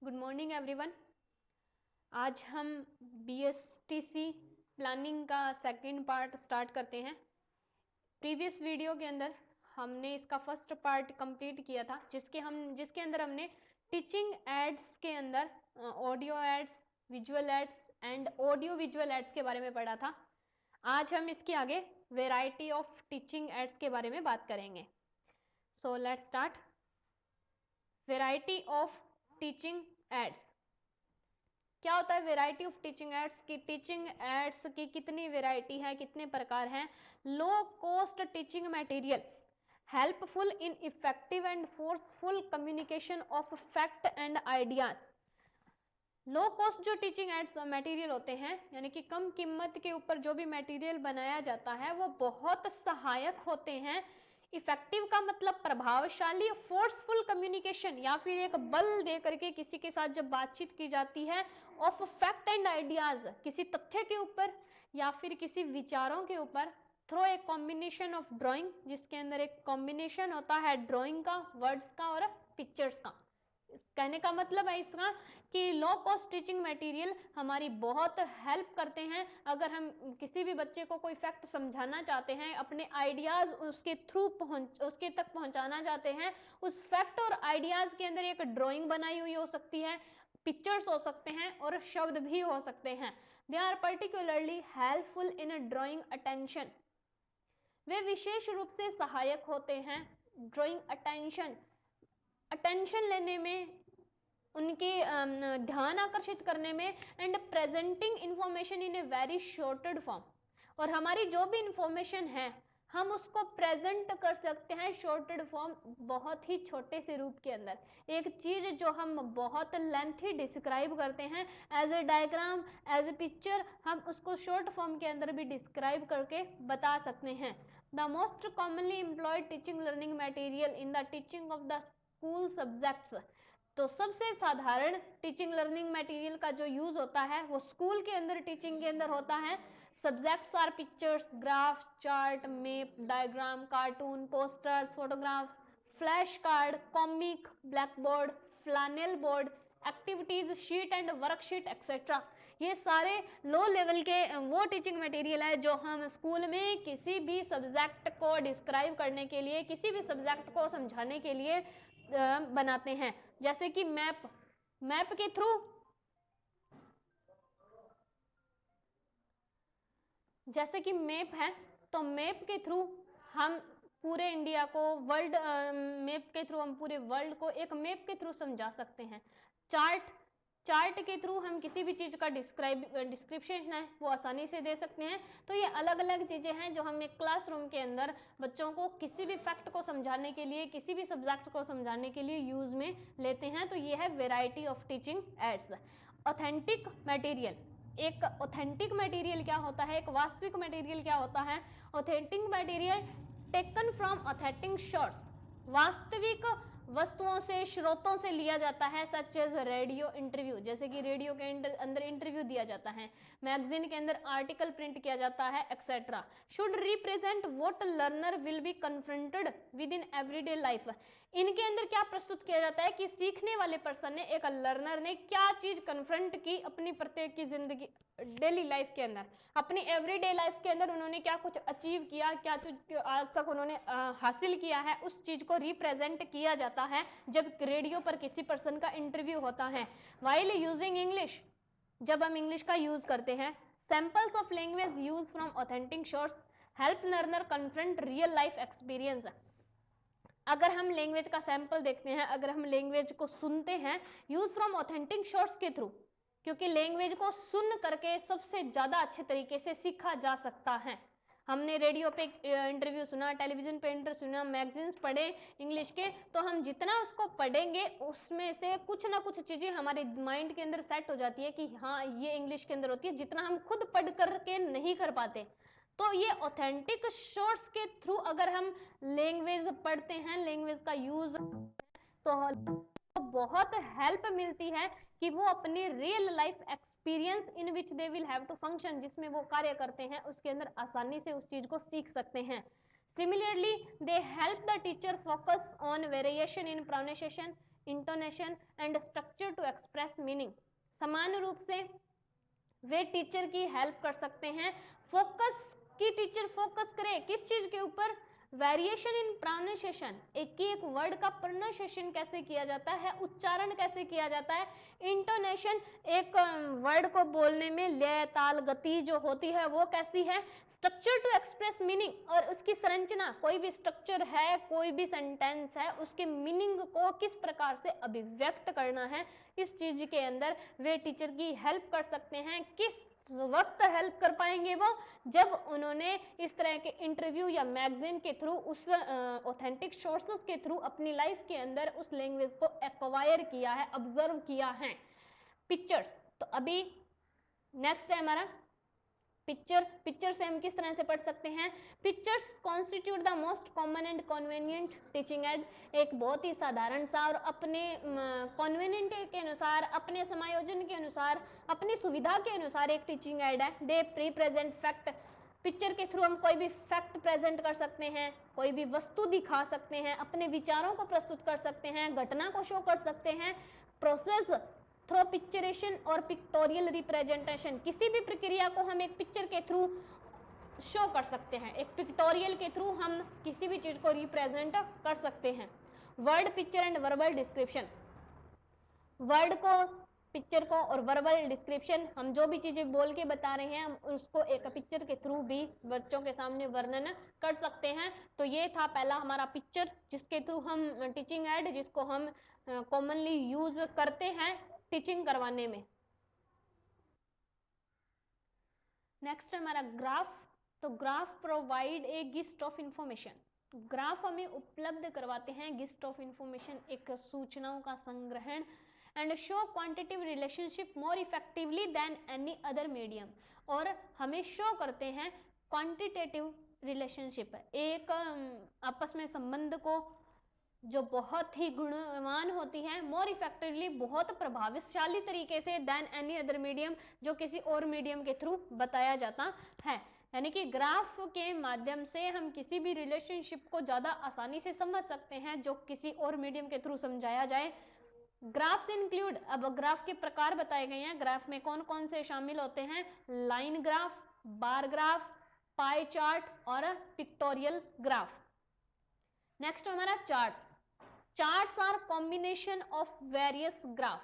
Good morning everyone. आज हम BSTC planning का सेकंड पार्ट स्टार्ट करते हैं। प्रीवियस वीडियो के अंदर हमने इसका फर्स्ट पार्ट कंप्लीट किया था, जिसके अंदर हमने टीचिंग एड्स के अंदर audio aids, visual aids and audio visual aids के बारे में पढ़ा था। आज हम इसके आगे वेराइटी ऑफ टीचिंग एड्स के बारे में बात करेंगे। So let's start. Variety of teaching ads. क्या होता है वेराइटी ऑफ टीचिंग एड्स की? टीचिंग एड्स की कितनी वेराइटी है, कितने प्रकार हैं? Low cost teaching material, helpful in effective and forceful communication of fact and ideas. Low cost जो टीचिंग एड्स मटेरियल होते हैं, यानी कि कम कीमत के ऊपर जो भी मटेरियल बनाया जाता है वो बहुत सहायक होते हैं। इफेक्टिव का मतलब प्रभावशाली, फोर्सफुल कम्युनिकेशन या फिर एक बल दे करके किसी के साथ जब बातचीत की जाती है, ऑफ फैक्ट एंड आइडियाज, किसी तथ्य के ऊपर या फिर किसी विचारों के ऊपर, throw a combination of drawing, जिसके अंदर एक कॉम्बिनेशन होता है ड्राइंग का, वर्ड्स का और पिक्चर्स का। कहने का मतलब है इसका कि लो कॉस्ट टीचिंग मटेरियल हमारी बहुत हेल्प करते हैं। अगर हम किसी भी बच्चे को कोई फैक्ट समझाना चाहते हैं, अपने आइडियाज उसके थ्रू उसके तक पहुंचाना चाहते हैं, उस फैक्ट और आइडियाज के अंदर एक ड्राइंग बनाई हुई हो सकती है, पिक्चर्स हो सकते हैं और शब्द भी हो सकते हैं। They are particularly helpful in drawing attention. वे विशेष रूप से सहायक होते हैं ड्राइंग अटेंशन लेने में, उनकी ध्यान आकर्षित करने में, and presenting information in a very shorted form. और हमारी जो भी इंफॉर्मेशन है हम उसको प्रेजेंट कर सकते हैं शॉर्टेड फॉर्म, बहुत ही छोटे से रूप के अंदर। एक चीज जो हम बहुत लेंथी डिस्क्राइब करते हैं as a diagram, as a picture, हम उसको शॉर्ट फॉर्म के अंदर भी डिस्क्राइब करके बता सकते हैं। The most commonly employed teaching learning material in the teaching of the school subjects. तो सबसे साधारण टीचिंग लर्निंग मटेरियल का जो यूज होता है वो स्कूल के अंदर टीचिंग के अंदर होता है। Subjects are pictures, graph, chart, map, diagram, cartoon, posters, photographs, flash card, comic, black board, flannel board, activities sheet and worksheet etcetera. ये सारे लो लेवल के वो टीचिंग मटेरियल है जो हम स्कूल में किसी भी सब्जेक्ट को डिस्क्राइब करने के लिए, किसी भी सब्जेक्ट को समझाने के लिए बनाते हैं। जैसे कि मैप के थ्रू, जैसे कि मैप है तो मैप के थ्रू हम पूरे इंडिया को, वर्ल्ड मैप के थ्रू हम पूरे वर्ल्ड को एक मैप के थ्रू समझा सकते हैं। चार्ट के थ्रू हम किसी भी चीज का डिस्क्रिप्शन है वो आसानी से दे सकते हैं। तो ये अलग अलग चीजें हैं जो हम एक क्लासरूम के अंदर बच्चों को किसी भी फैक्ट को समझाने के लिए, किसी भी सब्जेक्ट को समझाने के लिए यूज में लेते हैं। तो ये है variety of teaching ads. Authentic material, एक ऑथेंटिक मटेरियल क्या होता है, एक वास्तविक मटेरियल क्या होता है? Authentic material taken from authentic source, वास्तविक वस्तुओं से, स्रोतों से लिया जाता है। सच एज रेडियो इंटरव्यू, जैसे कि रेडियो के अंदर इंटरव्यू दिया जाता है, मैगजीन के अंदर आर्टिकल प्रिंट किया जाता है etcetera. Should represent what learner will be confronted with in everyday life. इनके अंदर क्या प्रस्तुत किया जाता है कि सीखने वाले पर्सन ने, एक लर्नर ने क्या चीज कन्फ्रंट की अपनी प्रत्येक की जिंदगी, डेली लाइफ के अंदर, अपनी एवरीडे लाइफ के अंदर उन्होंने क्या कुछ अचीव किया, क्या कुछ आज तक उन्होंने हासिल किया है, उस चीज को रिप्रेजेंट किया जाता है जब रेडियो पर किसी पर्सन का इंटरव्यू होता है। व्हाइल यूजिंग इंग्लिश, जब हम इंग्लिश का यूज करते हैं। Samples of language use from authentic source help learner confront real life experience. अगर हम लैंग्वेज का सैंपल देखते हैं, अगर हम लैंग्वेज को सुनते हैं यूज फ्रॉम ऑथेंटिक सोर्स के थ्रू, क्योंकि लैंग्वेज को सुन करके सबसे ज्यादा अच्छे तरीके से सीखा जा सकता है। हमने रेडियो पे इंटरव्यू सुना, टेलीविजन पे इंटरव्यू सुना, मैगजीन्स पढ़े इंग्लिश के, तो हम जितना उसको पढ़ेंगे उसमें से कुछ ना कुछ चीजें हमारे माइंड के अंदर सेट हो जाती है कि हाँ ये इंग्लिश के अंदर होती है, जितना हम खुद पढ़ करके नहीं कर पाते। तो ये ऑथेंटिक सोर्स के थ्रू अगर हम लैंग्वेज पढ़ते हैं, लैंग्वेज का यूज, तो बहुत हेल्प मिलती है कि वो अपनी real life experience in which they will have to function, जिसमें वो कार्य करते हैं, उसके अंदर आसानी से उस चीज को सीख सकते हैं। Similarly they help the teacher focus on variation in pronunciation, intonation and structure to express meaning. समान रूप से वे टीचर की हेल्प कर सकते हैं। फोकस की टीचर फोकस करे किस चीज के ऊपर? वेरिएशन इन प्रोनाउंसिएशन, एक वर्ड का प्रोनाउंसिएशन कैसे किया जाता है, उच्चारण कैसे किया जाता है। इंटोनेशन, एक वर्ड को बोलने में लय ताल गति जो होती है वो कैसी है। स्ट्रक्चर टू एक्सप्रेस मीनिंग, और उसकी संरचना, कोई भी स्ट्रक्चर है, कोई भी सेंटेंस है, उसके मीनिंग को किस प्रकार से अभिव्यक्त करना है, इस चीज के अंदर वे टीचर की हेल्प कर सकते हैं। किस वक्त हेल्प कर पाएंगे वो? जब उन्होंने इस तरह के इंटरव्यू या मैगजीन के थ्रू, उस ऑथेंटिक सोर्सेस के थ्रू अपनी लाइफ के अंदर उस लैंग्वेज को एक्वायर किया है, ऑब्जर्व किया है। पिक्चर्स, तो अभी नेक्स्ट है हमारा पिक्चर से हम किस तरह से पढ़ सकते हैं। Pictures constitute the most common and convenient teaching add, एक बहुत ही साधारण सा और अपने कन्वीनियंट के अनुसार, अपने समायोजन के अनुसार, अपनी सुविधा के अनुसार एक टीचिंग एड है। दे प्रेजेंट फैक्ट, पिक्चर के थ्रू हम कोई भी फैक्ट प्रेजेंट कर सकते हैं, कोई भी वस्तु दिखा सकते हैं, अपने विचारों को प्रस्तुत कर सकते हैं, घटना को शो कर सकते हैं। प्रोसेस थ्रू पिक्चरेशन और पिक्टोरियल रिप्रेजेंटेशन, किसी भी प्रक्रिया को हम एक पिक्चर के थ्रू शो कर सकते हैं, एक पिक्टोरियल के थ्रू हम किसी भी चीज को रिप्रेजेंट कर सकते हैं। Word picture and verbal description, word को, पिक्चर को और वर्बल डिस्क्रिप्शन, हम जो भी चीजें बोल के बता रहे हैं हम उसको एक पिक्चर के थ्रू भी बच्चों के सामने वर्णन कर सकते हैं। तो ये था पहला हमारा पिक्चर, जिसके थ्रू हम टीचिंग एड, जिसको हम कॉमनली यूज करते हैं टीचिंग करवाने में। नेक्स्ट हमारा ग्राफ, तो graph provide a gist of information, graph हमें उपलब्ध करवाते हैं गिस्ट ऑफ इंफॉर्मेशन, एक सूचनाओं का संग्रहण। And show quantitive relationship more effectively than any other medium, और हमें शो करते हैं क्वांटिटेटिव रिलेशनशिप, एक आपस में संबंध को जो बहुत ही गुणवान होती है, मोर इफेक्टिवली, बहुत प्रभावशाली तरीके से, देन एनी अदर मीडियम, जो किसी और मीडियम के थ्रू बताया जाता है। यानी कि ग्राफ के माध्यम से हम किसी भी रिलेशनशिप को ज्यादा आसानी से समझ सकते हैं जो किसी और मीडियम के थ्रू समझाया जाए। ग्राफ्स इंक्लूड, अब ग्राफ के प्रकार बताए गए हैं, ग्राफ में कौन कौन से शामिल होते हैं। Line graph, bar graph, pie chart और पिक्टोरियल ग्राफ। नेक्स्ट हमारा charts, charts are combination of various graph,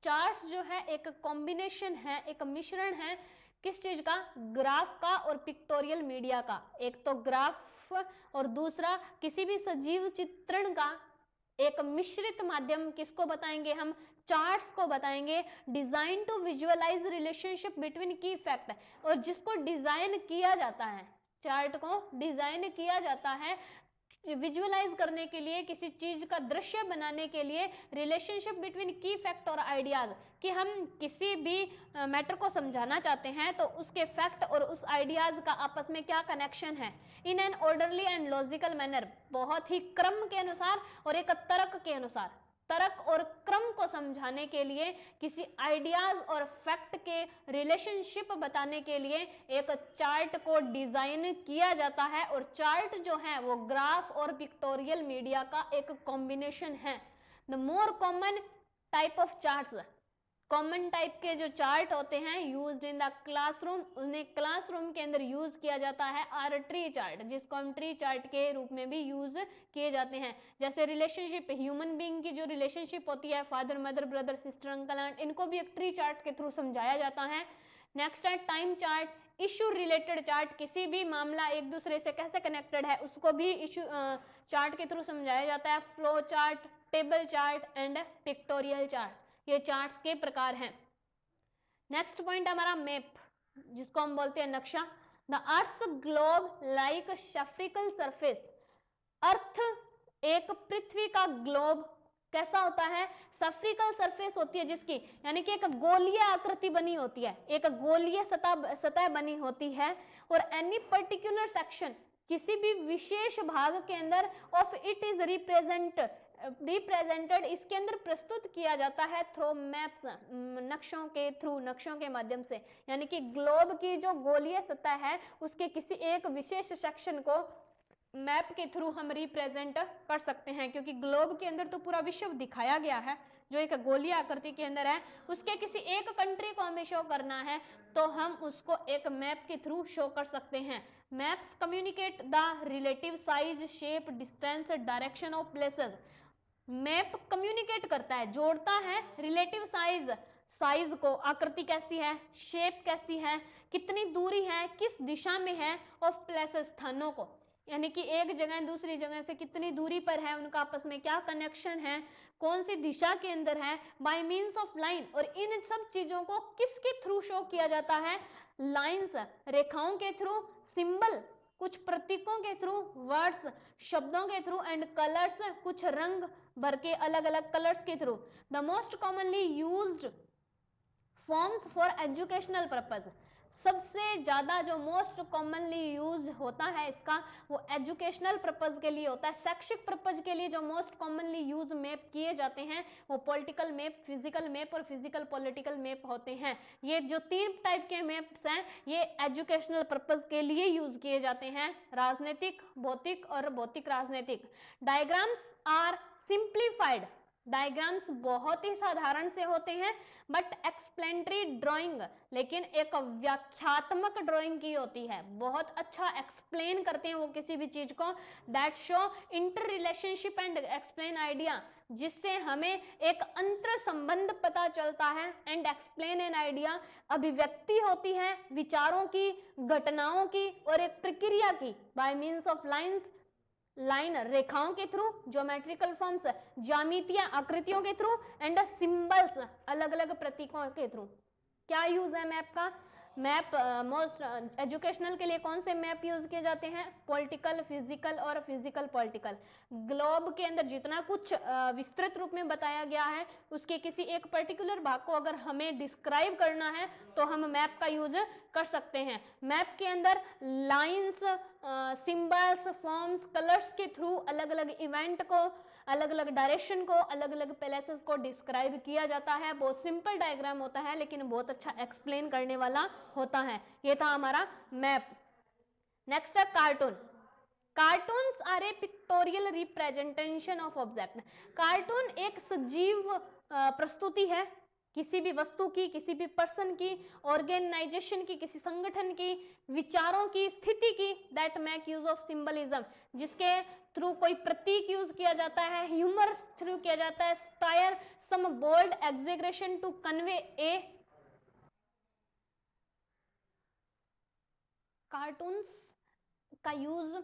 charts जो है एक कॉम्बिनेशन है, एक मिश्रण है, किस चीज का? ग्राफ का और पिक्टोरियल मीडिया का। एक तो ग्राफ और दूसरा किसी भी सजीव चित्रण का एक मिश्रित माध्यम, किसको बताएंगे हम? चार्ट्स को बताएंगे। Design to visualize relationship between key fact, और जिसको डिजाइन किया जाता है, चार्ट को डिजाइन किया जाता है विजुअलाइज करने के लिए, किसी चीज का दृश्य बनाने के लिए, रिलेशनशिप बिटवीन की फैक्ट और आइडियाज, कि हम किसी भी मैटर को समझाना चाहते हैं तो उसके फैक्ट और उस आइडियाज का आपस में क्या कनेक्शन है। In an orderly and logical manner, बहुत ही क्रम के अनुसार और एक तर्क के अनुसार, तर्क और क्रम को समझाने के लिए, किसी आइडियाज और फैक्ट के रिलेशनशिप बताने के लिए एक चार्ट को डिजाइन किया जाता है। और चार्ट जो है वो ग्राफ और पिक्टोरियल मीडिया का एक कॉम्बिनेशन है। The more common type of charts, common type के जो चार्ट होते हैं यूज्ड इन द क्लासरूम, उन्हें क्लासरूम के अंदर यूज किया जाता है। आर ट्री चार्ट, जिसको हम ट्री चार्ट के रूप में भी यूज किए जाते हैं। जैसे रिलेशनशिप, ह्यूमन बीइंग की जो रिलेशनशिप होती है, father mother brother sister uncle aunt, इनको भी एक ट्री चार्ट के थ्रू समझाया जाता है। नेक्स्ट है time chart, issue related chart, किसी भी मामला एक दूसरे से कैसे कनेक्टेड है उसको भी इश्यू चार्ट के थ्रू समझाया जाता है। Flow chart, table chart and pictorial chart, ये चार्ट्स के प्रकार हैं। नेक्स्ट पॉइंट हमारा मैप, जिसको हम बोलते हैं नक्शा। The earth globe like spherical surface, earth एक पृथ्वी का ग्लोब कैसा होता है? सफरिकल सरफेस होती है जिसकी, यानी कि एक गोलीय आकृति बनी होती है, एक गोलीय सतह बनी होती है। और एनी पर्टिकुलर सेक्शन, किसी भी विशेष भाग के अंदर, ऑफ इट इज रिप्रेजेंटेड, इसके अंदर प्रस्तुत किया जाता है थ्रू मैप्स, नक्शों के थ्रू, नक्शों के माध्यम से। यानी कि ग्लोब की जो गोलीय सतह है उसके किसी एक विशेष सेक्शन को मैप के थ्रू हम रिप्रेजेंट कर सकते हैं, क्योंकि ग्लोब के अंदर तो पूरा विश्व दिखाया गया है, जो एक गोलीय आकृति के अंदर है, उसके किसी एक कंट्री को हमें शो करना है तो हम उसको एक मैप के थ्रू शो कर सकते हैं। Maps communicate the relative size, shape, distance, direction of places. Map communicate करता है, जोड़ता है रिलेटिव साइज, साइज को, आकृति कैसी है, शेप कैसी है, कितनी दूरी है, किस दिशा में है, ऑफ प्लेसेस, स्थानों को, यानी कि एक जगह दूसरी जगह से कितनी दूरी पर है, उनका आपस में क्या कनेक्शन है, कौन सी दिशा के अंदर है, बाय मीन्स ऑफ लाइन। और इन सब चीजों को किसके थ्रू शो किया जाता है, लाइंस, रेखाओं के थ्रू, सिंबल, कुछ प्रतीकों के थ्रू, वर्ड्स, शब्दों के थ्रू, एंड कलर्स, कुछ रंग भर के अलग अलग कलर्स के through. The most commonly used forms for educational purpose. सबसे ज्यादा जो मोस्ट कॉमनली यूज होता है इसका, वो एजुकेशनल पर्पज के लिए होता है। शैक्षिक पर्पज के लिए जो मोस्ट कॉमनली यूज मैप किए जाते हैं वो पॉलिटिकल मैप, फिजिकल मैप और फिजिकल पॉलिटिकल मैप होते हैं। ये जो 3 टाइप के मैप्स हैं ये एजुकेशनल पर्पज के लिए यूज किए जाते हैं, राजनीतिक, भौतिक और भौतिक राजनीतिक। Diagrams are simplified. डायग्राम्स बहुत ही साधारण से होते हैं, बट एक्सप्लेनेटरी ड्राइंग, लेकिन एक व्याख्यात्मक ड्राइंग की होती है, बहुत अच्छा एक्सप्लेन करते हैं वो किसी भी चीज को। That show inter relationship and explain idea, जिससे हमें एक अंतर संबंध पता चलता है, एंड एक्सप्लेन एन आइडिया, अभिव्यक्ति होती है विचारों की, घटनाओं की और एक प्रक्रिया की, bye means of lines, line, रेखाओं के थ्रू, ज्योमेट्रिकल फॉर्म्स, ज्यामितीय आकृतियों के थ्रू, एंड सिंबल्स, अलग अलग प्रतीकों के थ्रू। क्या यूज है मैप का? मैप मोस्ट एजुकेशनल के लिए कौन से मैप यूज किए जाते हैं? पॉलिटिकल, फिजिकल और फिजिकल पॉलिटिकल। ग्लोब के अंदर जितना कुछ विस्तृत रूप में बताया गया है, उसके किसी एक पर्टिकुलर भाग को अगर हमें डिस्क्राइब करना है तो हम मैप का यूज कर सकते हैं। मैप के अंदर लाइंस, सिंबल्स, फॉर्म्स, कलर्स के थ्रू अलग अलग इवेंट को, अलग अलग डायरेक्शन को, अलग अलग प्लेसेस को डिस्क्राइब किया जाता है। बहुत सिंपल डायग्राम होता है लेकिन बहुत अच्छा एक्सप्लेन करने वाला होता है। ये था हमारा मैप। नेक्स्ट है cartoon. Cartoons are a pictorial representation of object. Cartoon एक सजीव प्रस्तुति है किसी भी वस्तु की, किसी भी पर्सन की, ऑर्गेनाइजेशन की, किसी संगठन की, विचारों की, स्थिति की। That make use of symbolism, जिसके थ्रू कोई प्रतीक यूज किया जाता है, ह्यूमर थ्रू किया जाता है, satire, some bold exaggeration to convey a. Cartoons का यूज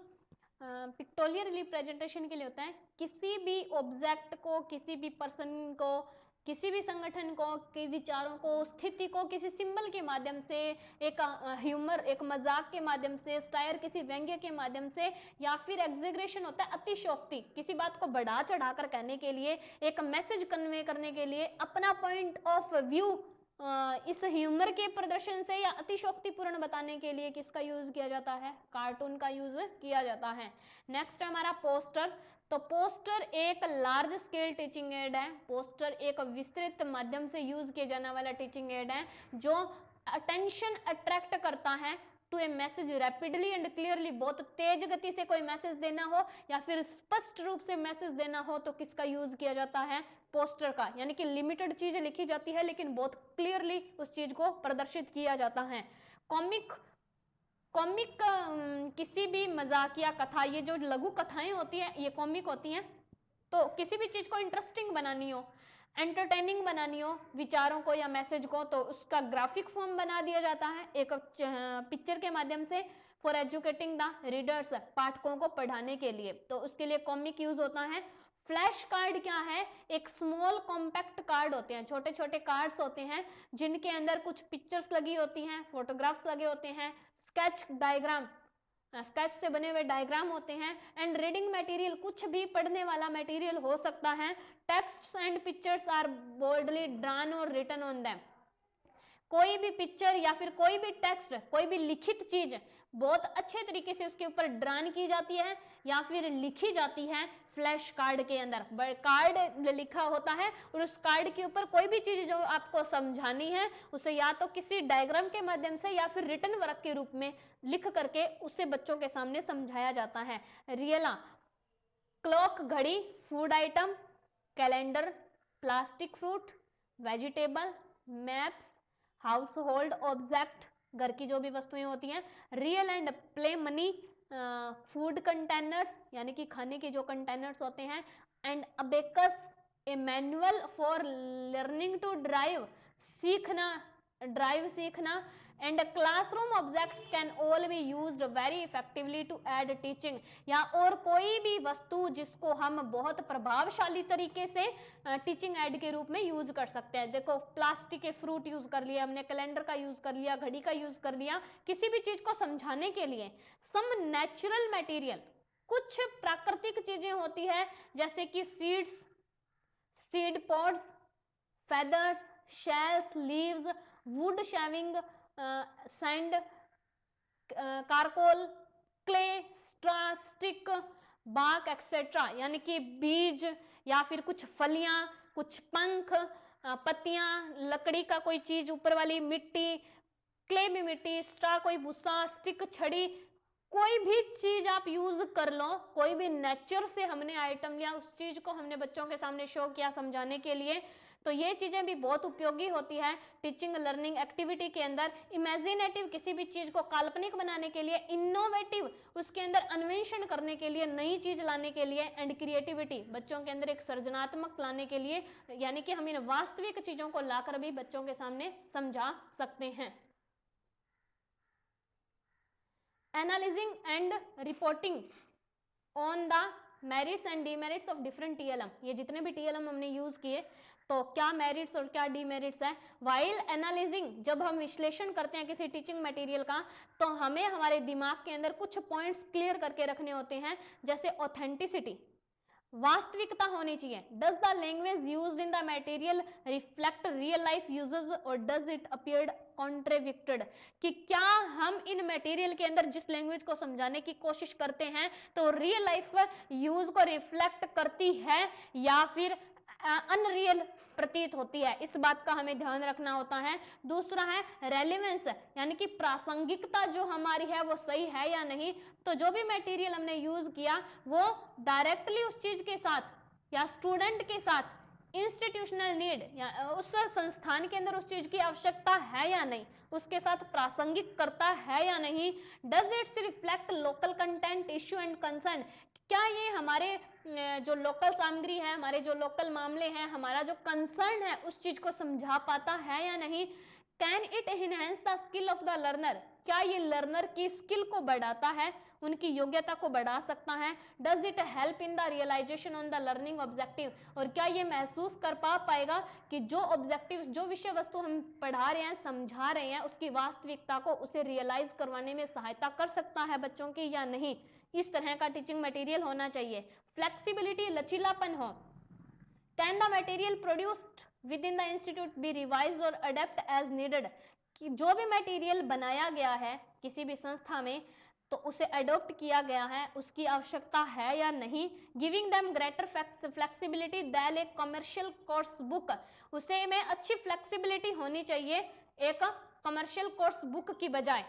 पिक्टोरियल रिप्रेजेंटेशन के लिए होता है। किसी भी ऑब्जेक्ट को, किसी भी पर्सन को, किसी भी संगठन को, के विचारों को, स्थिति को किसी सिंबल के माध्यम से, एक ह्यूमर, एक मजाक के माध्यम से, स्टायर किसी व्यंग्य के माध्यम से, या फिर एग्जेग्रेशन होता है अतिशयोक्ति, किसी बात को बढ़ा चढ़ाकर कहने के लिए, एक मैसेज कन्वे करने के लिए, अपना पॉइंट ऑफ व्यू इस ह्यूमर के प्रदर्शन से या अतिशोक्तिपूर्ण बताने के लिए किसका यूज किया जाता है? कार्टून का यूज किया जाता है। नेक्स्ट है हमारा पोस्टर। तो पोस्टर एक लार्ज स्केल टीचिंग एड है। पोस्टर एक विस्तृत माध्यम से यूज किया जाने वाला टीचिंग एड है जो अटेंशन अट्रैक्ट करता है to a message rapidly and clearly. बहुत तेज गति से कोई मैसेज देना हो या फिर स्पष्ट रूप से मैसेज देना हो तो किसका यूज किया जाता है? पोस्टर का। यानी कि लिमिटेड चीज लिखी जाती है लेकिन बहुत क्लियरली उस चीज को प्रदर्शित किया जाता है। कॉमिक, कॉमिक किसी भी मजाकिया कथा, ये जो लघु कथाएं होती है ये कॉमिक होती हैं। तो किसी भी चीज को इंटरेस्टिंग बनानी हो, एंटरटेनिंग बनानी हो, विचारों को या मैसेज को, तो उसका ग्राफिक फॉर्म बना दिया जाता है एक पिक्चर के माध्यम से, फॉर एजुकेटिंग द रीडर्स, पाठकों को पढ़ाने के लिए। तो उसके लिए कॉमिक यूज होता है। फ्लैश कार्ड क्या है? एक स्मॉल कॉम्पैक्ट कार्ड होते हैं, छोटे छोटे कार्ड्स होते हैं जिनके अंदर कुछ पिक्चर्स लगी होती हैं, फोटोग्राफ्स लगे होते हैं, स्केच डायग्राम, स्केच से बने हुए डायग्राम होते हैं, एंड रीडिंग मटेरियल, कुछ भी पढ़ने वाला मटेरियल हो सकता है। Text and pictures are boldly drawn और रिटन ऑन देम। कोई भी पिक्चर या फिर कोई भी टेक्स्ट, कोई भी लिखित चीज बहुत अच्छे तरीके से उसके ऊपर ड्रॉन की जाती है या फिर लिखी जाती है, फ्लैश कार्ड के अंदर कार्ड लिखा होता है और उस कार्ड के ऊपर कोई भी चीज जो आपको समझानी है उसे या तो किसी डायग्राम के माध्यम से या फिर रिटन वर्क के रूप में लिख करके उसे बच्चों के सामने समझाया जाता है। रियला क्लॉक घड़ी, food item, calendar, plastic fruit, vegetable, maps, household object, घर की जो भी वस्तुएं होती हैं, real and play money, food containers यानी कि खाने के जो कंटेनर्स होते हैं, and abacus a manual for learning to drive, सीखना, ड्राइव सीखना, and classroom objects can all be used very effectively to aid teaching, या और कोई भी वस्तु जिसको हम बहुत प्रभावशाली तरीके से टीचिंग एड के रूप में यूज कर सकते हैं। देखो प्लास्टिक के फ्रूट यूज कर लिया हमने, कैलेंडर का यूज कर लिया, घड़ी का यूज कर लिया, किसी भी चीज को समझाने के लिए। सम नेचुरल मटेरियल, कुछ प्राकृतिक चीजें होती है जैसे कि seeds, seed pods, feathers, shells, leaves, wood shaving, sand, charcoal, clay, straw, stick, bark etcetera, यानी कि बीज या फिर कुछ फलियां, कुछ पंख, पत्तियां, लकड़ी का कोई चीज ऊपर वाली, मिट्टी, क्ले में मिट्टी, स्ट्रा कोई भूसा, स्टिक छड़ी, कोई भी चीज आप यूज कर लो, कोई भी नेचर से हमने आइटम लिया, उस चीज को हमने बच्चों के सामने शो किया समझाने के लिए, तो ये चीजें भी बहुत उपयोगी होती है टीचिंग लर्निंग एक्टिविटी के अंदर। इमेजिनेटिव, किसी भी चीज को काल्पनिक बनाने के लिए, इनोवेटिव, उसके अंदर अन्वेषण करने के लिए, नई चीज लाने के लिए, एंड क्रिएटिविटी, बच्चों के अंदर एक सृजनात्मक लाने के लिए, यानी कि हम इन वास्तविक चीजों को लाकर भी बच्चों के सामने समझा सकते हैं। Analysing and reporting on the merits and demerits of different TLM, ये जितने भी टीएलएम हमने यूज किए तो क्या मेरिट्स और क्या डीमेरिट्स है। वाइल एनालिसिंग, जब हम विश्लेषण करते हैं किसी टीचिंग मटेरियल का तो हमें हमारे दिमाग के अंदर कुछ पॉइंट्स क्लियर करके रखने होते हैं, जैसे ऑथेंटिसिटी, वास्तविकता होनी चाहिए। Does the language used in the material reflect real life uses और डज इट अपीयर्ड कॉन्ट्रडिक्टेड, कि क्या हम इन मटेरियल के अंदर जिस लैंग्वेज को समझाने की कोशिश करते हैं तो रियल लाइफ यूज को रिफ्लेक्ट करती है या फिर अनरियल प्रतीत होती है, इस बात का हमें ध्यान रखना होता है। दूसरा है रेलेवेंस, यानी कि प्रासंगिकता जो हमारी है वो सही है या नहीं, तो जो भी मटेरियल हमने यूज किया वो डायरेक्टली उस चीज के साथ या स्टूडेंट के साथ इंस्टीट्यूशनल नीड या उस संस्थान के अंदर उस चीज की आवश्यकता है या नहीं, उसके साथ प्रासंगिक करता है या नहीं। Does it's reflect local content, issue and concern, क्या ये हमारे जो लोकल सामग्री है, हमारे जो लोकल मामले हैं, हमारा जो कंसर्न है उस चीज को समझा पाता है या नहीं। Can it enhance the skill of the learner, क्या ये लर्नर की स्किल को बढ़ाता है, उनकी योग्यता को बढ़ा सकता है। Does it help in the realization on the learning objective, और क्या ये महसूस कर पाएगा कि जो ऑब्जेक्टिव, जो विषय वस्तु हम पढ़ा रहे हैं, समझा रहे हैं, उसकी वास्तविकता को उसे रियलाइज करवाने में सहायता कर सकता है बच्चों की या नहीं। इस तरह का टीचिंग मटेरियल होना चाहिए। फ्लेक्सिबिलिटी, लचीलापन हो। Can the material produced within the institute be revised और अडेप्ट एज नीडेड, कि जो भी मटेरियल बनाया गया है किसी भी संस्था में तो उसे अडॉप्ट किया गया है, उसकी आवश्यकता है या नहीं। Giving them greater flexibility than a commercial course book, उसे में अच्छी फ्लेक्सिबिलिटी होनी चाहिए एक कमर्शियल कोर्स बुक की बजाय,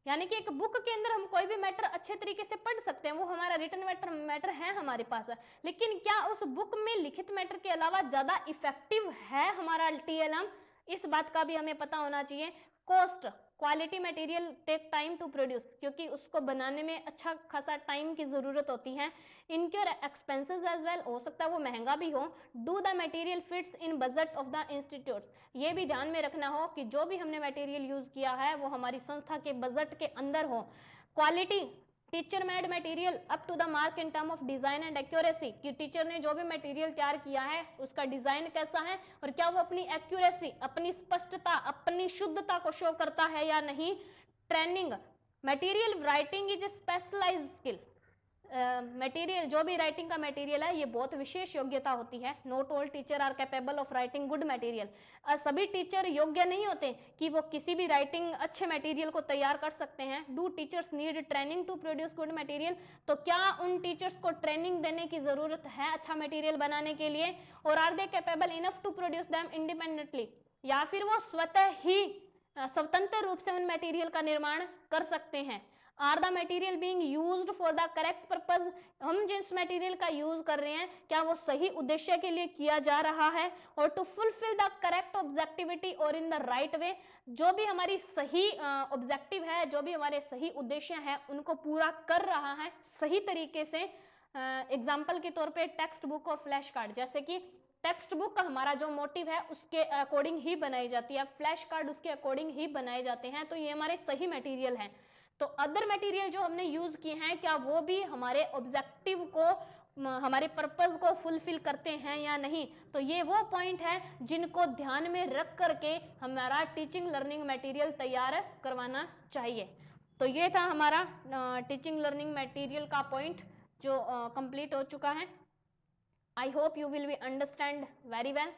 यानी कि एक बुक के अंदर हम कोई भी मैटर अच्छे तरीके से पढ़ सकते हैं, वो हमारा रिटन मैटर है हमारे पास, लेकिन क्या उस बुक में लिखित मैटर के अलावा ज्यादा इफेक्टिव है हमारा टीएलएम, इस बात का भी हमें पता होना चाहिए। Cost, quality material take time to produce, क्योंकि उसको बनाने में अच्छा खासा टाइम की जरूरत होती है। इनक्योर एक्सपेंसेस एज वेल, हो सकता है वो महंगा भी हो। Do the material fits in budget of the institutes, ये भी ध्यान में रखना हो कि जो भी हमने मटेरियल यूज किया है वो हमारी संस्था के बजट के अंदर हो। Quality, teacher made material up to the mark in term of design and accuracy, कि टीचर ने जो भी मटेरियल तैयार किया है उसका डिजाइन कैसा है और क्या वो अपनी एक्यूरेसी, अपनी स्पष्टता, अपनी शुद्धता को शो करता है या नहीं। Training, material writing is a specialized skill, material, जो भी राइटिंग का मटेरियल है, ये बहुत विशेष योग्यता होती है। Not all teacher are capable of writing good material. सभी टीचर योग्य नहीं होते कि वो किसी भी राइटिंग अच्छे मटेरियल को तैयार कर सकते हैं। Do teachers need training to produce good material? तो क्या उन टीचर्स को ट्रेनिंग देने की जरूरत है अच्छा मटेरियल बनाने के लिए? और are they capable enough to produce them independently? या फिर वो स्वतः ही स्वतंत्र रूप से उन मटेरियल का निर्माण कर सकते हैं? Are the material being used for the correct purpose? हम जिस मटेरियल का यूज कर रहे हैं क्या वो सही उद्देश्य के लिए किया जा रहा है? और to fulfil the correct objectivity और इन द राइट वे? जो भी हमारी सही ऑब्जेक्टिव है, जो भी हमारे सही उद्देश्य है, उनको पूरा कर रहा है सही तरीके से। एग्जाम्पल के तौर पे टेक्स्ट बुक और फ्लैश कार्ड, जैसे कि टेक्स्ट बुक हमारा जो मोटिव है उसके अकॉर्डिंग ही बनाई जाती है, फ्लैश कार्ड उसके अकॉर्डिंग ही बनाए जाते हैं, तो ये हमारे सही मटेरियल हैं। तो अदर मटेरियल जो हमने यूज किए हैं क्या वो भी हमारे ऑब्जेक्टिव को, हमारे पर्पस को फुलफिल करते हैं या नहीं? तो ये वो पॉइंट है जिनको ध्यान में रख करके हमारा टीचिंग लर्निंग मटेरियल तैयार करवाना चाहिए। तो ये था हमारा टीचिंग लर्निंग मटेरियल का पॉइंट जो कंप्लीट हो चुका है। I hope you will be understand very well.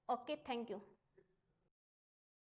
Okay, thank you.